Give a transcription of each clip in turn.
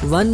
$1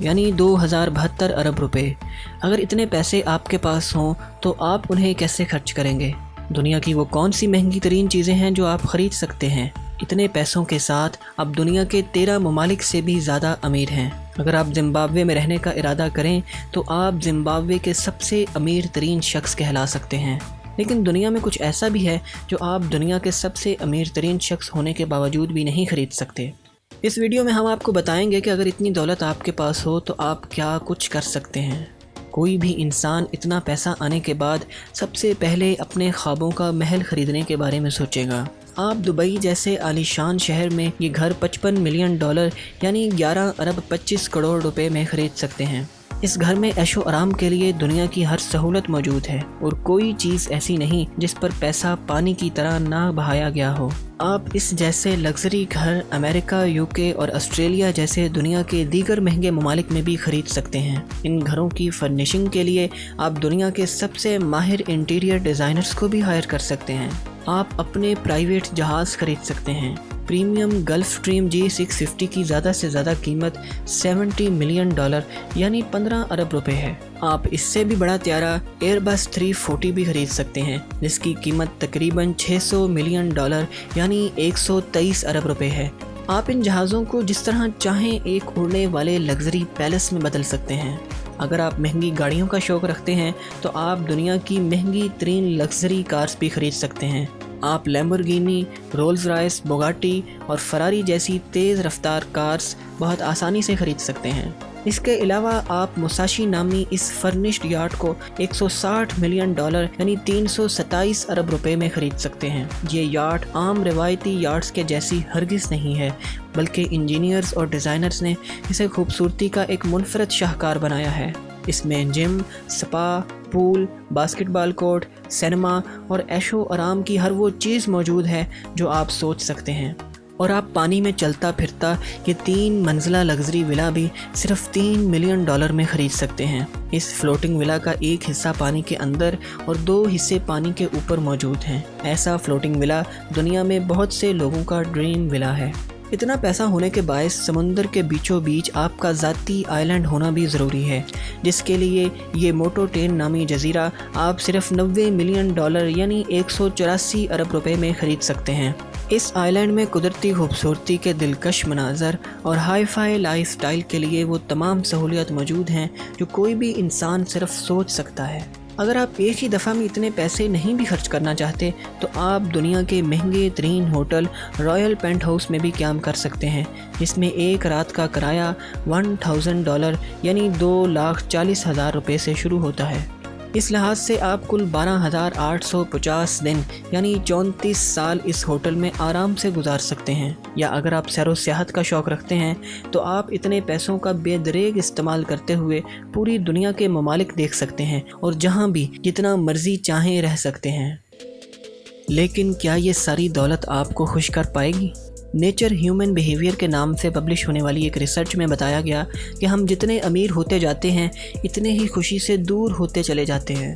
یعنی 2072 ارب روپے۔ اگر اتنے پیسے آپ کے پاس ہوں تو آپ انہیں کیسے خرچ کریں گے؟ دنیا کی وہ کون سی مہنگی ترین چیزیں ہیں جو آپ خرید سکتے ہیں؟ اتنے پیسوں کے ساتھ آپ دنیا کے 13 ممالک سے بھی زیادہ امیر ہیں۔ اگر آپ زمبابوے میں رہنے کا ارادہ کریں تو آپ زمبابوے کے سب سے امیر ترین شخص کہلا سکتے ہیں۔ لیکن دنیا میں کچھ ایسا بھی ہے جو آپ دنیا کے سب سے امیر ترین شخص ہونے کے باوجود بھی نہیں خرید سکتے۔ اس ویڈیو میں ہم آپ کو بتائیں گے کہ اگر اتنی دولت آپ کے پاس ہو تو آپ کیا کچھ کر سکتے ہیں۔ کوئی بھی انسان اتنا پیسہ آنے کے بعد سب سے پہلے اپنے خوابوں کا محل خریدنے کے بارے میں سوچے گا۔ آپ دبئی جیسے عالی شان شہر میں یہ گھر $55 ملین یعنی 11 ارب 25 کروڑ روپے میں خرید سکتے ہیں۔ اس گھر میں عیش و آرام کے لیے دنیا کی ہر سہولت موجود ہے اور کوئی چیز ایسی نہیں جس پر پیسہ پانی کی طرح نہ بہایا گیا ہو۔ آپ اس جیسے لگژری گھر امریکہ، UK اور آسٹریلیا جیسے دنیا کے دیگر مہنگے ممالک میں بھی خرید سکتے ہیں۔ ان گھروں کی فرنشنگ کے لیے آپ دنیا کے سب سے ماہر انٹیریئر ڈیزائنرز کو بھی ہائر کر سکتے ہیں۔ آپ اپنے پرائیویٹ جہاز خرید سکتے ہیں۔ پریمیم گلف سٹریم G650 کی زیادہ سے زیادہ قیمت $70 ملین یعنی 15 ارب روپے ہے۔ آپ اس سے بھی بڑا طیارہ ایئربس 340 بھی خرید سکتے ہیں جس کی قیمت تقریباً $600 ملین یعنی 123 ارب روپے ہے۔ آپ ان جہازوں کو جس طرح چاہیں ایک اڑنے والے لگژری پیلس میں بدل سکتے ہیں۔ اگر آپ مہنگی گاڑیوں کا شوق رکھتے ہیں تو آپ دنیا کی مہنگی ترین لگژری کارز بھی خرید سکتے ہیں۔ آپ لیمبورگینی، رولز رائس، بوگاٹی اور فراری جیسی تیز رفتار کارز بہت آسانی سے خرید سکتے ہیں۔ اس کے علاوہ آپ موساشی نامی اس فرنشڈ یاٹ کو $160 ملین یعنی 327 ارب روپے میں خرید سکتے ہیں۔ یہ یاٹ عام روایتی یاٹس کے جیسی ہرگز نہیں ہے، بلکہ انجینئرز اور ڈیزائنرز نے اسے خوبصورتی کا ایک منفرد شاہکار بنایا ہے۔ اس میں جم، سپا، پول، باسکٹ بال کورٹ، سینما اور عیش و آرام کی ہر وہ چیز موجود ہے جو آپ سوچ سکتے ہیں۔ اور آپ پانی میں چلتا پھرتا یہ 3 منزلہ لگژری ولا بھی صرف $3 ملین میں خرید سکتے ہیں۔ اس فلوٹنگ ولا کا ایک حصہ پانی کے اندر اور 2 حصے پانی کے اوپر موجود ہیں۔ ایسا فلوٹنگ ولا دنیا میں بہت سے لوگوں کا ڈریم ولا ہے۔ اتنا پیسہ ہونے کے باعث سمندر کے بیچوں بیچ آپ کا ذاتی آئی لینڈ ہونا بھی ضروری ہے، جس کے لیے یہ موٹوٹین نامی جزیرہ آپ صرف $90 ملین یعنی 184 ارب روپے میں خرید سکتے ہیں۔ اس آئی لینڈ میں قدرتی خوبصورتی کے دلکش مناظر اور ہائی فائی لائف سٹائل کے لیے وہ تمام سہولیات موجود ہیں جو کوئی بھی انسان صرف سوچ سکتا ہے۔ اگر آپ ایک ہی دفعہ میں اتنے پیسے نہیں بھی خرچ کرنا چاہتے تو آپ دنیا کے مہنگے ترین ہوٹل رائل پینٹ ہاؤس میں بھی قیام کر سکتے ہیں، جس میں ایک رات کا کرایہ $1000 یعنی 2,40,000 روپے سے شروع ہوتا ہے۔ اس لحاظ سے آپ کل 12,850 دن یعنی 34 سال اس ہوٹل میں آرام سے گزار سکتے ہیں۔ یا اگر آپ سیر و سیاحت کا شوق رکھتے ہیں تو آپ اتنے پیسوں کا بے دریغ استعمال کرتے ہوئے پوری دنیا کے ممالک دیکھ سکتے ہیں اور جہاں بھی جتنا مرضی چاہیں رہ سکتے ہیں۔ لیکن کیا یہ ساری دولت آپ کو خوش کر پائے گی؟ نیچر ہیومن بیہیویئر کے نام سے پبلش ہونے والی ایک ریسرچ میں بتایا گیا کہ ہم جتنے امیر ہوتے جاتے ہیں اتنے ہی خوشی سے دور ہوتے چلے جاتے ہیں۔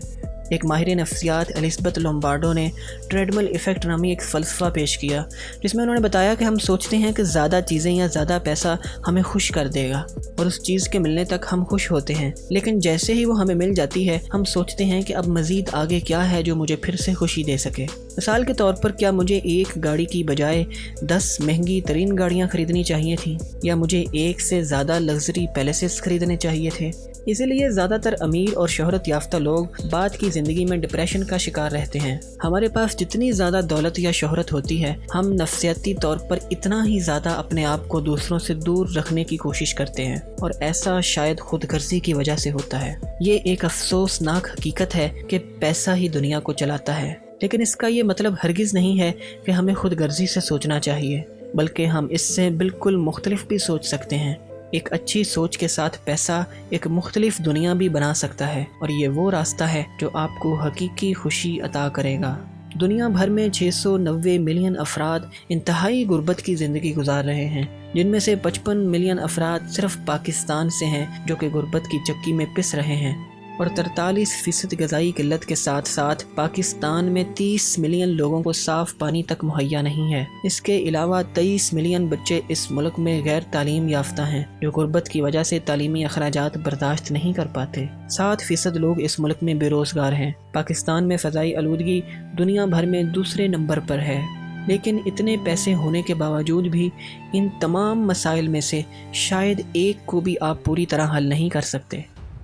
ایک ماہر نفسیات ایلزبتھ لومبارڈو نے ٹریڈمل ایفیکٹ نامی ایک فلسفہ پیش کیا، جس میں انہوں نے بتایا کہ ہم سوچتے ہیں کہ زیادہ چیزیں یا زیادہ پیسہ ہمیں خوش کر دے گا اور اس چیز کے ملنے تک ہم خوش ہوتے ہیں، لیکن جیسے ہی وہ ہمیں مل جاتی ہے ہم سوچتے ہیں کہ اب مزید آگے کیا ہے جو مجھے پھر سے خوشی دے سکے۔ مثال کے طور پر کیا مجھے ایک گاڑی کی بجائے 10 مہنگی ترین گاڑیاں خریدنی چاہیے تھیں، یا مجھے ایک سے زیادہ لگژری پیلیسز خریدنے چاہیے تھے؟ اسی لیے زیادہ تر امیر اور شہرت یافتہ لوگ بعد کی زندگی میں ڈپریشن کا شکار رہتے ہیں۔ ہمارے پاس جتنی زیادہ دولت یا شہرت ہوتی ہے ہم نفسیاتی طور پر اتنا ہی زیادہ اپنے آپ کو دوسروں سے دور رکھنے کی کوشش کرتے ہیں، اور ایسا شاید خود غرضی کی وجہ سے ہوتا ہے۔ یہ ایک افسوسناک حقیقت ہے کہ پیسہ ہی دنیا کو چلاتا ہے، لیکن اس کا یہ مطلب ہرگز نہیں ہے کہ ہمیں خود غرضی سے سوچنا چاہیے، بلکہ ہم اس سے بالکل مختلف بھی سوچ سکتے ہیں۔ ایک اچھی سوچ کے ساتھ پیسہ ایک مختلف دنیا بھی بنا سکتا ہے، اور یہ وہ راستہ ہے جو آپ کو حقیقی خوشی عطا کرے گا۔ دنیا بھر میں 690 ملین افراد انتہائی غربت کی زندگی گزار رہے ہیں، جن میں سے 55 ملین افراد صرف پاکستان سے ہیں جو کہ غربت کی چکی میں پس رہے ہیں۔ اور 43% غذائی قلت کے ساتھ ساتھ پاکستان میں 30 ملین لوگوں کو صاف پانی تک مہیا نہیں ہے۔ اس کے علاوہ 23 ملین بچے اس ملک میں غیر تعلیم یافتہ ہیں جو غربت کی وجہ سے تعلیمی اخراجات برداشت نہیں کر پاتے۔ 7% لوگ اس ملک میں بے روزگار ہیں۔ پاکستان میں فضائی آلودگی دنیا بھر میں دوسرے نمبر پر ہے، لیکن اتنے پیسے ہونے کے باوجود بھی ان تمام مسائل میں سے شاید ایک کو بھی آپ پوری طرح حل نہیں کر سکتے۔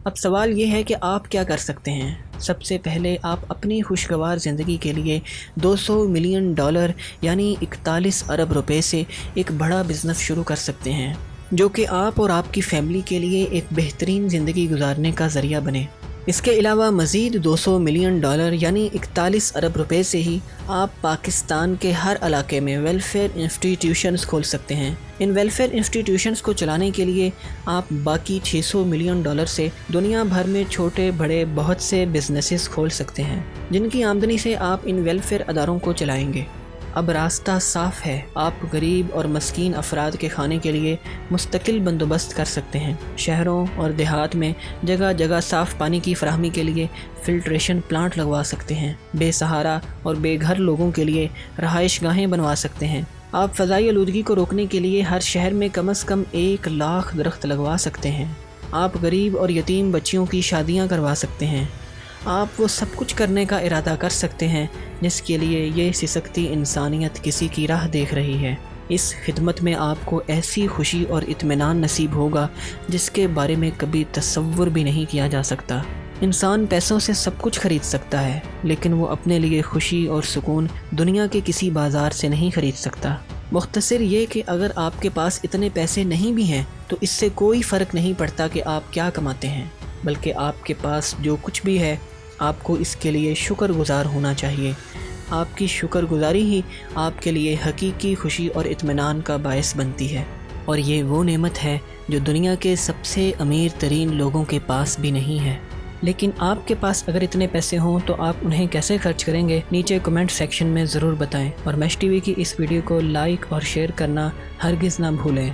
اب سوال یہ ہے کہ آپ کیا کر سکتے ہیں؟ سب سے پہلے آپ اپنی خوشگوار زندگی کے لیے $200 ملین یعنی 41 ارب روپے سے ایک بڑا بزنس شروع کر سکتے ہیں، جو کہ آپ اور آپ کی فیملی کے لیے ایک بہترین زندگی گزارنے کا ذریعہ بنے۔ اس کے علاوہ مزید $200 ملین یعنی 41 ارب روپے سے ہی آپ پاکستان کے ہر علاقے میں ویلفیئر انسٹیٹیوشنز کھول سکتے ہیں۔ ان ویلفیئر انسٹیٹیوشنز کو چلانے کے لیے آپ باقی $600 ملین سے دنیا بھر میں چھوٹے بڑے بہت سے بزنسز کھول سکتے ہیں، جن کی آمدنی سے آپ ان ویلفیئر اداروں کو چلائیں گے۔ اب راستہ صاف ہے، آپ غریب اور مسکین افراد کے کھانے کے لیے مستقل بندوبست کر سکتے ہیں۔ شہروں اور دیہات میں جگہ جگہ صاف پانی کی فراہمی کے لیے فلٹریشن پلانٹ لگوا سکتے ہیں۔ بے سہارا اور بے گھر لوگوں کے لیے رہائش گاہیں بنوا سکتے ہیں۔ آپ فضائی آلودگی کو روکنے کے لیے ہر شہر میں کم از کم 1 لاکھ درخت لگوا سکتے ہیں۔ آپ غریب اور یتیم بچیوں کی شادیاں کروا سکتے ہیں۔ آپ وہ سب کچھ کرنے کا ارادہ کر سکتے ہیں جس کے لیے یہ سسکتی انسانیت کسی کی راہ دیکھ رہی ہے۔ اس خدمت میں آپ کو ایسی خوشی اور اطمینان نصیب ہوگا جس کے بارے میں کبھی تصور بھی نہیں کیا جا سکتا۔ انسان پیسوں سے سب کچھ خرید سکتا ہے، لیکن وہ اپنے لیے خوشی اور سکون دنیا کے کسی بازار سے نہیں خرید سکتا۔ مختصر یہ کہ اگر آپ کے پاس اتنے پیسے نہیں بھی ہیں تو اس سے کوئی فرق نہیں پڑتا کہ آپ کیا کماتے ہیں، بلکہ آپ کے پاس جو کچھ بھی ہے آپ کو اس کے لیے شکر گزار ہونا چاہیے۔ آپ کی شکر گزاری ہی آپ کے لیے حقیقی خوشی اور اطمینان کا باعث بنتی ہے، اور یہ وہ نعمت ہے جو دنیا کے سب سے امیر ترین لوگوں کے پاس بھی نہیں ہے۔ لیکن آپ کے پاس اگر اتنے پیسے ہوں تو آپ انہیں کیسے خرچ کریں گے؟ نیچے کمنٹ سیکشن میں ضرور بتائیں، اور میش ٹی وی کی اس ویڈیو کو لائک اور شیئر کرنا ہرگز نہ بھولیں۔